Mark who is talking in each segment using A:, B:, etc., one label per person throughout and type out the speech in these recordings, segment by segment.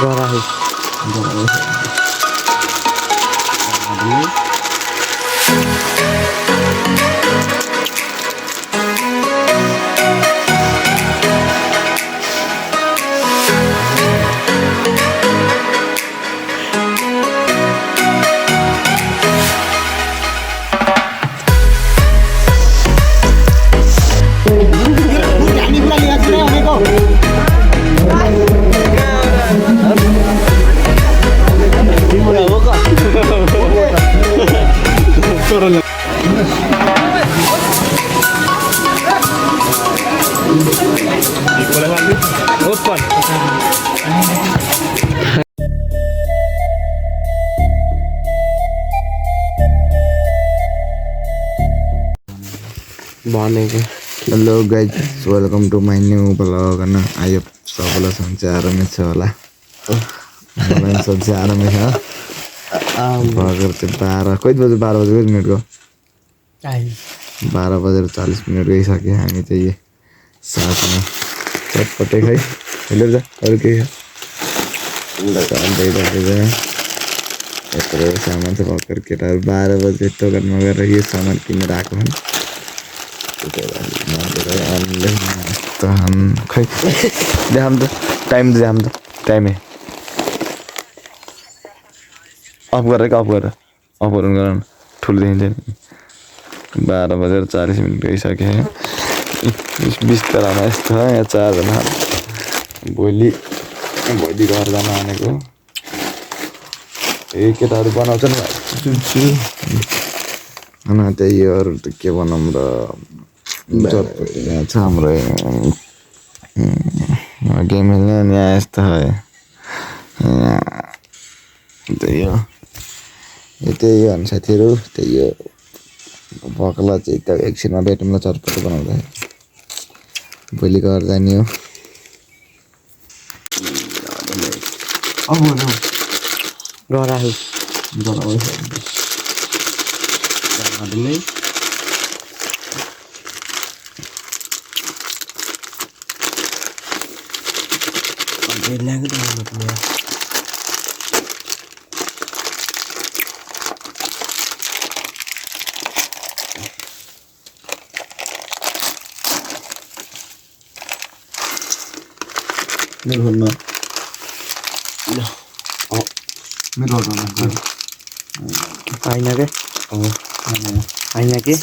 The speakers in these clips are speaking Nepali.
A: Garahe.
B: Hello guys welcome to my new blog होइन आयो सबैलाई सन्चै आरामै छ होला मलाई सन्चै आरामै छ भर्खर चाहिँ 12 कति बजे 12 बजे कति मिनटको 12:40 गइसक्यो हामी चाहिँ साथमा चटपटे खै हेरेर जा अरू केही यत्रो सामान चाहिँ भर्खर केटाहरू 12 बजे दोकानमा गएर यो सामान किनेर आएको हुन् खै देखाम त टाइम टाइम अफ गरेर अफ गरौँ ठुलो देखिन्छ 12:40 गइसक्यो 20 तरामा यस्तो छ यहाँ 4 जना भोलि घर जान आनेको ए केटाहरू बनाउँछन् अनि त्यही अरू त के बनाऊँ र यहाँ छ हाम्रो गेम खेल्ने अनि यहाँ यस्तो त्यही हो त्यही हो साथीहरू त्यही हो पक्ला चाहिँ त एकछिनमा बेटुमलाई चटपट बनाउँदा भोलि घर जाने हो
A: गराहे आइना के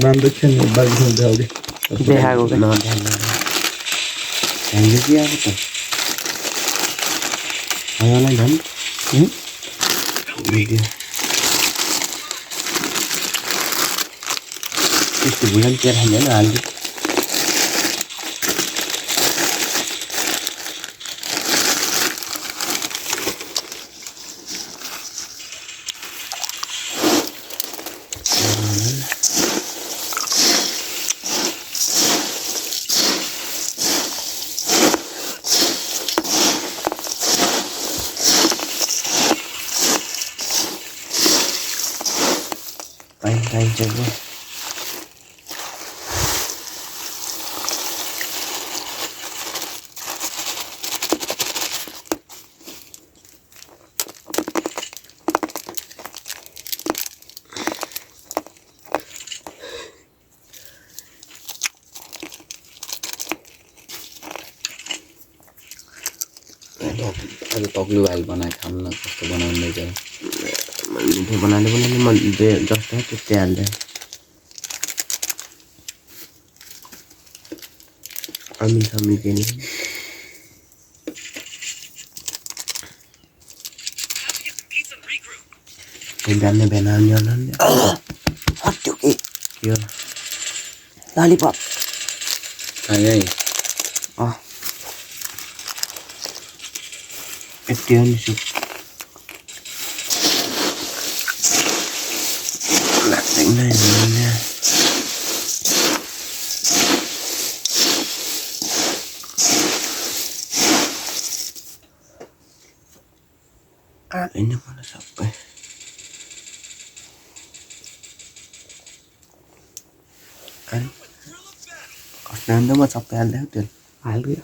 B: राम्रो खेल्ने बाइक खेल्दै
A: देखाएको चाहिए
C: अरे पगलू भाई बनाए खाम न कस्तो बनाउने चाहिँ मिठो बनाउने मन जस्तो त्यस्तै हाल्दै अमी के नि फेरि बिहान बिहान आउने
A: हट्यो के
C: के हो
A: ललिपप
C: खाएँ यति हो नि सुप लाग्दैन होइन मलाई सबै कस्तो अन्त म सबै हाल्दै त्यो
A: हाल्यो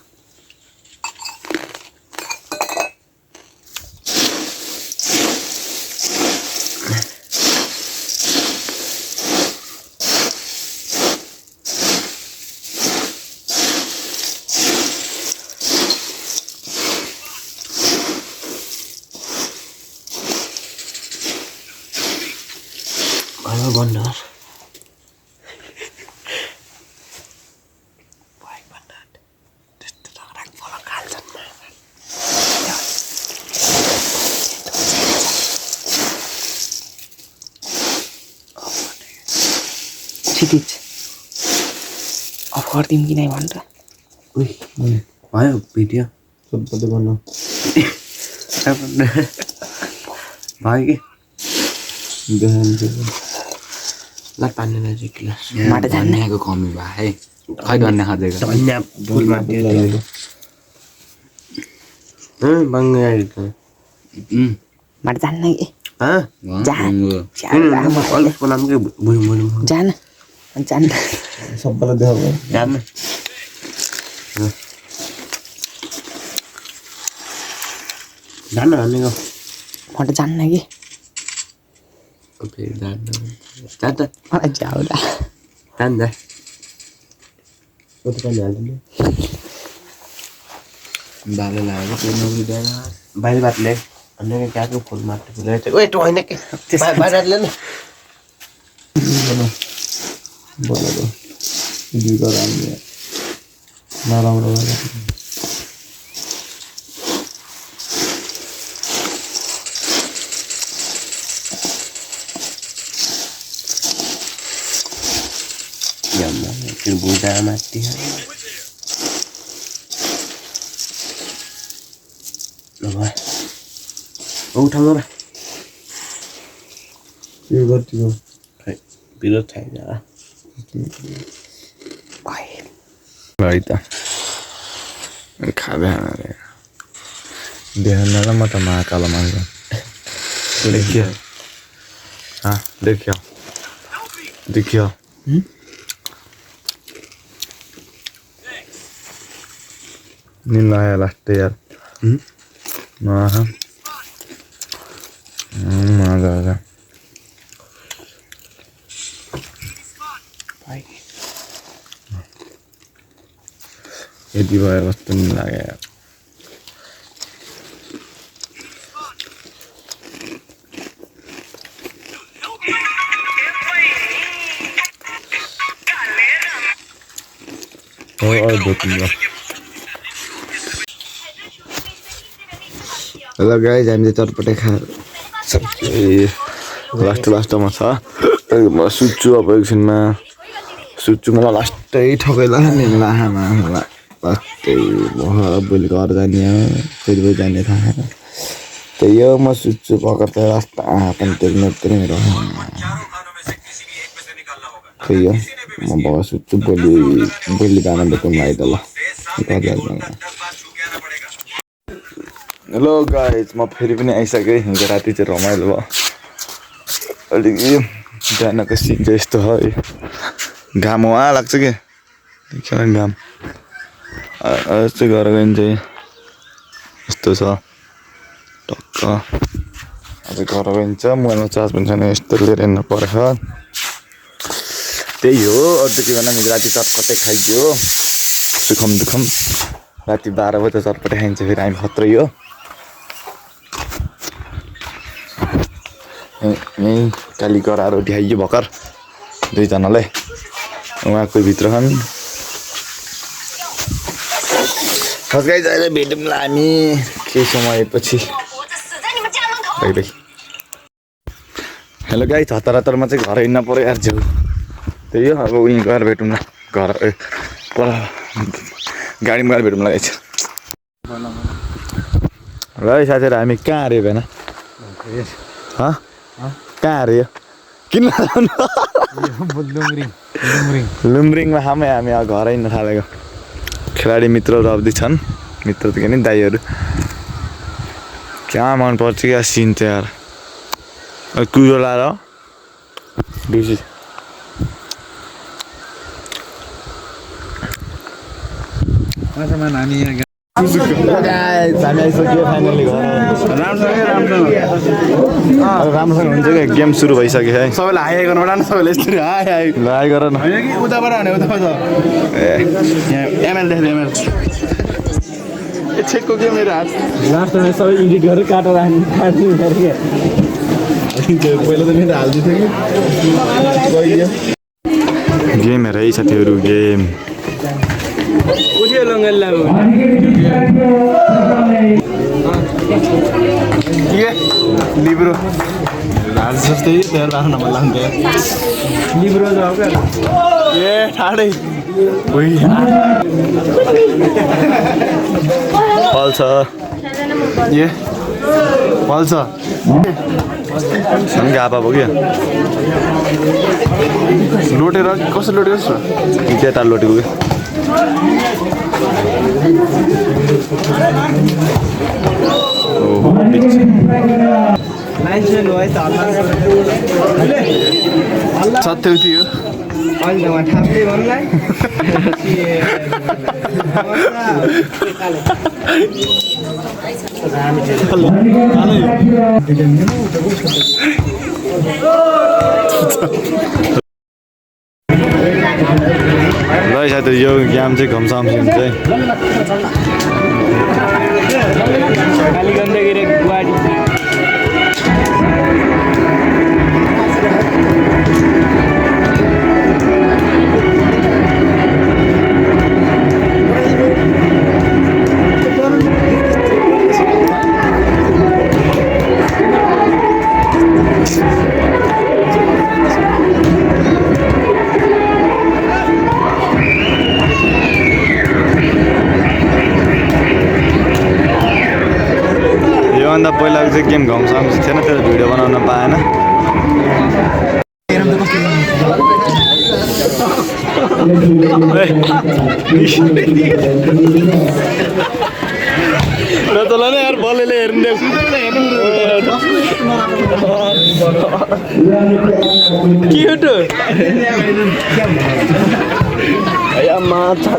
C: भयो बन्द
A: छिटिच अफ गरिदिउँ कि नै भनेर
C: भयो भिडियो
B: सबैले भन्नु
C: भयो कि
B: देखाइदिन्छु
C: ल पानी नजिक गिलास
A: माटो जान्न।
C: धनियाँको कमी भयो है खै धनियाँ खाँदैको धनियाँ फुलमा बाङ्गो आएको
A: माटो जान्न कि
C: अलिक नाम के भुइँ
A: जान जान्न
B: सबैलाई देखाऊ
C: जान्न जान्न भनेको
A: माटो जान्न कि
C: फेरि जान्न जान्छ
A: मलाई झ्याउला
C: जान्छ कति पानी हाल्दिनु बाले लाग्यो त्यो नबिँदैन बाहिर बाटले अन्य क्याको फुल मार्टी फुल वेट होइन के बाहिर न
B: बोलेको दुईवटा राम्रो नराम्रो
C: फिर बुझा माटी उठा म
B: के गर्थ्यो
C: खै विरोध छैन
B: है त खाँदै देखाउन ल म त महाकालो मान्छ देखियो देखियो देखियो नीला आया लास्ट यार मजा आउँछ यति भयो कस्तो नि लाग्यो हेलो गाइज हामीले चटपटे खाएर लास्टमा छ म सुत्छु अब एकछिनमा सुत्छु मलाई लास्टै ठोकेला नि लाहामा लास्टै भोलि घर जाने हो कहिले बजी जाने थाहा छैन त्यही हो म सुत्छु पक्का त लास्ट पनि त्यो मेरो खै हो म भयो सुत्छु भोलि बिहान भेटौँ है त ल हेलो गाइज म फेरि पनि आइसकेँ हिजो राति चाहिँ रमाइलो भयो अलिकति बिहानको सिन चाहिँ यस्तो है घाम वहाँ लाग्छ कि देखियो घाम यस्तो गरेर गयो चाहिँ यस्तो छ टक्क अब घर गइन्छ मोबाइलमा चार्ज पनि छैन यस्तो लिएर हिँड्नु परेको त्यही हो अरू के गर्नु राति चटपटे खाइदियो सुखम दुखम राति 12 बजे चटपटे खाइन्छ फेरि हामी खत्रै हो यहीँ काली गरा रोटी खाइयो भर्खर दुईजनालाई उहाँ कोही भित्र खान् गाइज अहिले भेटौँला हामी केही समयपछि बाई बाई हेलो गाइस हतारमा चाहिँ घर हिँड्न पर्यो यार झ्यौ त्यही हो अब उहीँ गएर भेटौँ न घर पर गाडीमा गएर भेटौँ लगाइछ ल साथीहरू हामी कहाँ अरे भएन कहाँ अरे यो किन लुम्रिङमा हामी घर हिँड्न थालेको खेलाडी मित्रहरू अवधि छन् मित्र त के नि दाईहरू क्या मनपर्छ क्या सिन चाहिँ यार कुरो लाएर बिर्सी हामी आइसक्यो फाइनली घर राम्रोसँग हुन्छ क्या गेम सुरु भइसक्यो है
C: सबैलाई हाई गर्नु पर्दैन सबैले यस्तरी हाई हाई
B: हाई गर न
C: उताबाट भने उताबाट एमएल देख्दै एमएल छेकको के मेरो हात
A: लास्टमा सबै एडिट गरेर काटेर राख्नु क्या
C: पहिला त मेरो हाल्दै थियो कि
B: गेम हेर है साथीहरू गेम
A: उठ्यो लङ्गल्ला
C: के लिब्रो हाल जस्तै त्यो राख्न मन लाग्थ्यो
A: लिब्रो जाऊ क्या
C: ए ठाडै
B: फल्छ
C: ए फल्छ
B: गापा भयो क्या
C: लोटेर कसो लोटेर
B: त्यता लोटेको क्या
C: सत्य थियो
B: ल साथी यो गेम चाहिँ घमसामसिङ चाहिँ योभन्दा पहिलाको चाहिँ गेम घमसामसिङ थिएन त्यो भिडियो बनाउन पाएन
C: र तल नै यार बलले हेर्ने
A: क्यूट माछा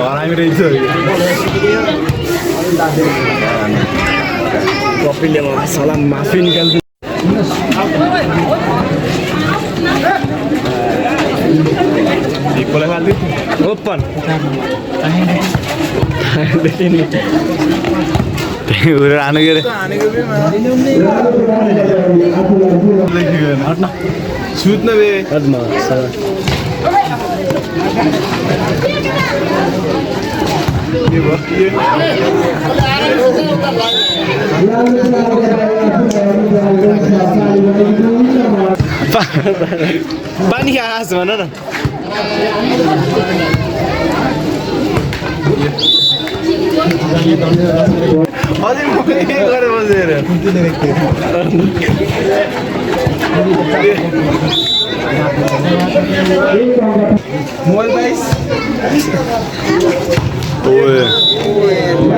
C: हरामी रहेछ
A: कपिलले मसला माफी निकाल्छ ओपन
B: हानु के अरे
C: सुत्न बे
A: पानी खास भन न
C: अझै म के गरेर बसेर मोबाइल बाइस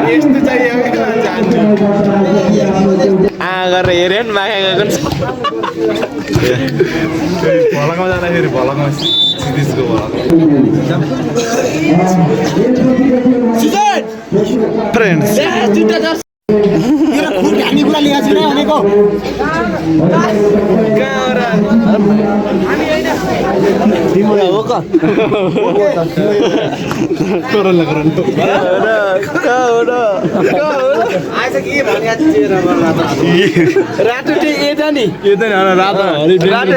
C: यस्तो चाहियो
A: गरेर हेऱ्यो नि मागा गएको
C: भलकमा जाँदाखेरि भलकमा सिरिजको
B: फ्रेन्ड्स
A: रातो यता नि
C: रातो
A: रातो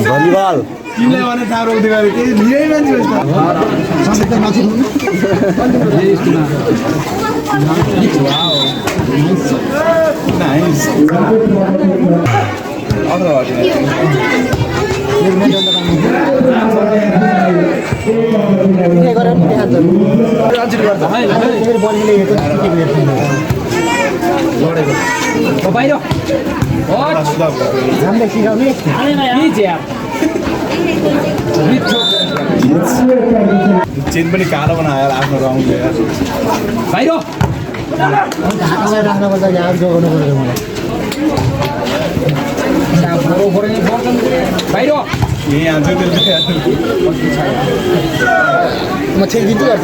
B: भलिबल तिमीलाई भने थाहा रोक्दै गयो के धेरै मान्छे चेन पनि कालो बनाएर आफ्नो रङले बाहिर राख्नुपर्छ यहाँ जोगाउनु पर्छ मलाई बाहिर यही हाल्छु त्यसले म छेकिदिन्छु गर्छ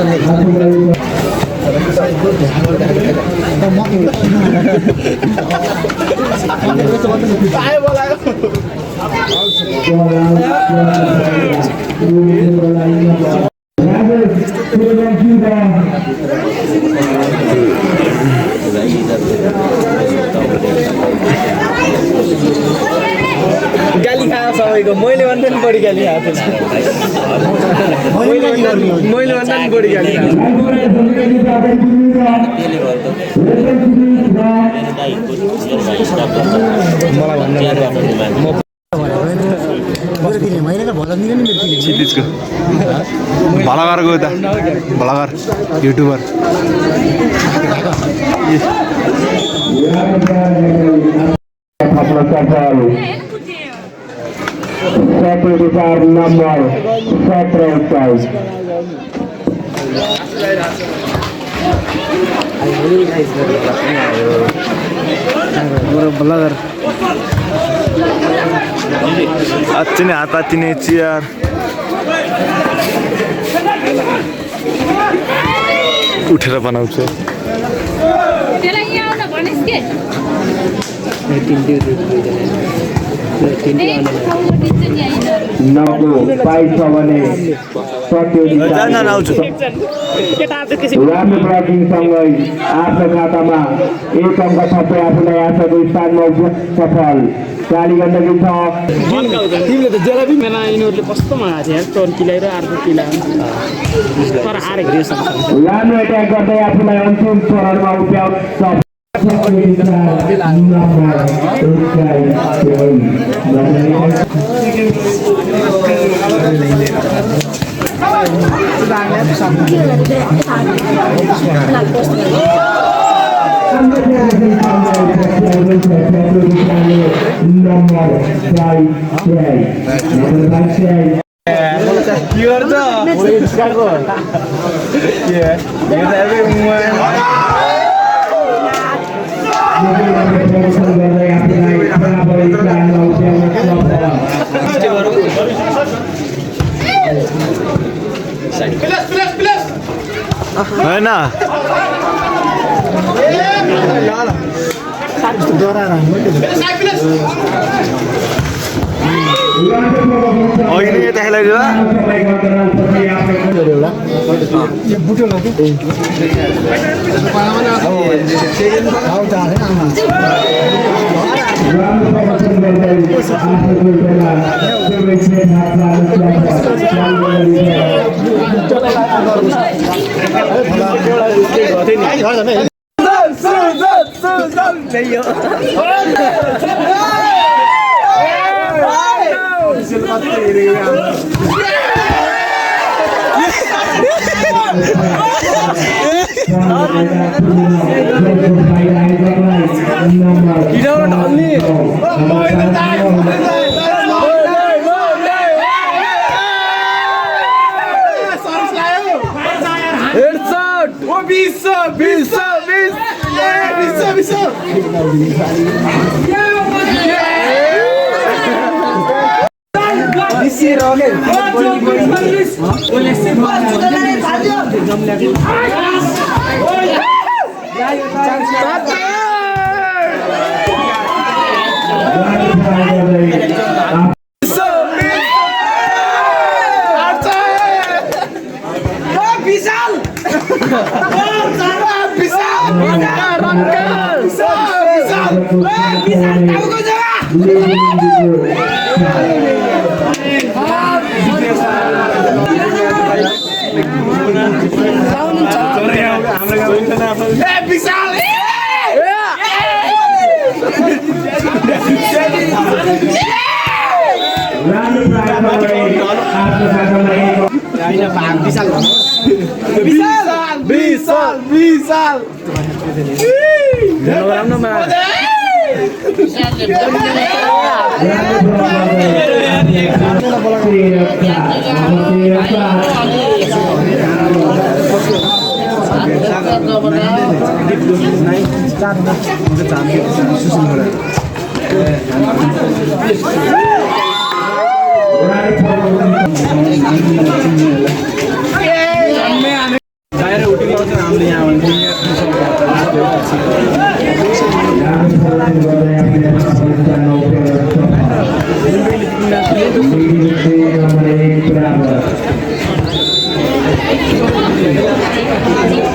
B: गाली खायो सबैको मैले भन्दा पनि बढी गाली खाएको थिएँ मैले भन्दा पनि बढी गाली क्षितिजको भलागर गयो त भलागर युट्युबर नम्बर 17 भलागर आत्तिने हात आत्तिने चियर उठेर बनाउँछ राम्रो ब्लगिङसँगै आफ्नो खातामा एक अङ्क थपे आफूलाई आशाको स्थानमा सफल गाली गण्डकी छ तिमीले त जेलाबी मेला यिनीहरूले कस्तो मगाएको थियो टर्कीलाई र अर्को किला तर हारेको राम्रो एट्याक गर्दै आफूलाई अन्तिम चरणमा उभ्याउँछ होइन अघि यता खेलाइदियो
D: Terima kasih.